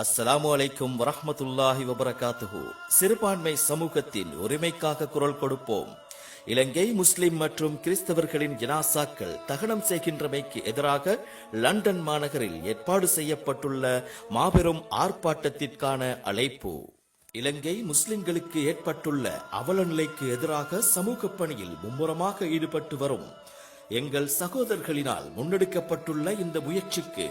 அஸ்ஸலாமு அலைக்கும் வரஹ்மத்துல்லாஹி வபரகாத்துஹு. சிறுபான்மை சமூகத்தின் உரிமைக்காக குரல் கொடுப்போம். இலங்கை முஸ்லிம் மற்றும் கிறிஸ்தவர்களின் ஜனாசாக்கள் தகனம் செய்கின்றமைக்கு எதிராக லண்டன் மாநகரில் ஏற்பாடு செய்யப்பட்டுள்ள மாபெரும் ஆர்ப்பாட்டத்திற்கான அழைப்பு. இலங்கை முஸ்லிம்களுக்கு ஏற்பட்டுள்ள அவல நிலைக்கு எதிராக சமூக பணியில் மும்முரமாக ஈடுபட்டு வரும் எங்கள் சகோதரர்களினால் முன்னெடுக்கப்பட்டுள்ள இந்த முயற்சிக்கு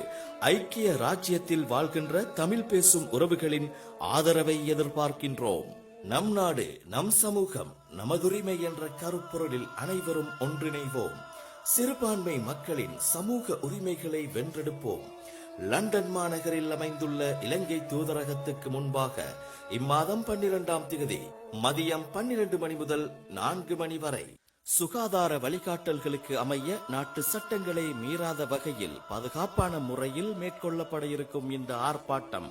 ஐக்கிய ராஜ்யத்தில் வாழ்கின்ற தமிழ் பேசும் உறவுகளின் ஆதரவை எதிர்பார்க்கின்றோம். நம் நாடு, நம் சமூகம், நமதுரிமை என்ற கருப்பொருளில் அனைவரும் ஒன்றிணைவோம். சிறுபான்மை மக்களின் சமூக உரிமைகளை வென்றெடுப்போம். லண்டன் மாநகரில் அமைந்துள்ள இலங்கை தூதரகத்துக்கு முன்பாக இம்மாதம் 12ஆம் தேதி மதியம் 12 மணி முதல் 4 மணி வரை சுகாதார வழிகாட்டல்களுக்கு அமைய நாட்டு சட்டங்களை மீறாத வகையில் பாதுகாப்பான முறையில் மேற்கொள்ளப்பட இருக்கும் இந்த ஆர்ப்பாட்டம்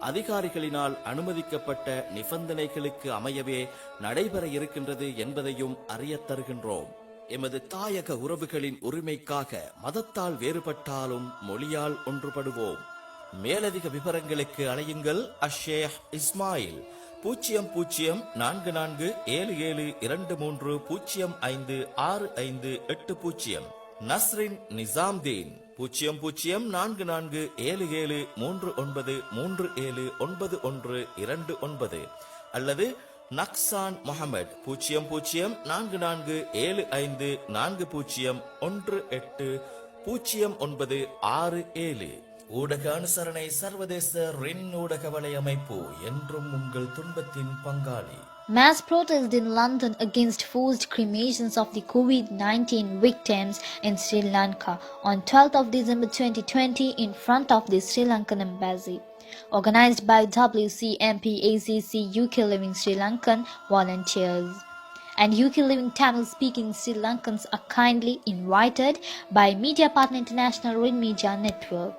அதிகாரிகளினால் அனுமதிக்கப்பட்ட நிபந்தனைகளுக்கு அமையவே நடைபெற இருக்கின்றது என்பதையும் அறியத் தருகின்றோம். எமது தாயக உறவுகளின் உரிமைக்காக மதத்தால் வேறுபட்டாலும் மொழியால் ஒன்றுபடுவோம். மேலதிக விவரங்களுக்கு அழையுங்கள் அஷேக் இஸ்மாயில் 00447723056580. நஸ்ரின் நிசாம்தீன் 00447739379129 அல்லது நக்சான் முகமது 00440401800967. ஊடக அனுசரணை சர்வதேச ரின் ஊடக வலையமைப்பு என்றும் உங்கள் துன்பத்தின் பங்காளி. Mass protest in London against forced cremations of the COVID-19 victims in Sri Lanka on 12th of December 2020 in front of the Sri Lankan embassy. Organized by WCMP ACC UK Living Sri Lankan volunteers. And UK Living Tamil speaking Sri Lankans are kindly invited by Media Partner International Rin Media Network.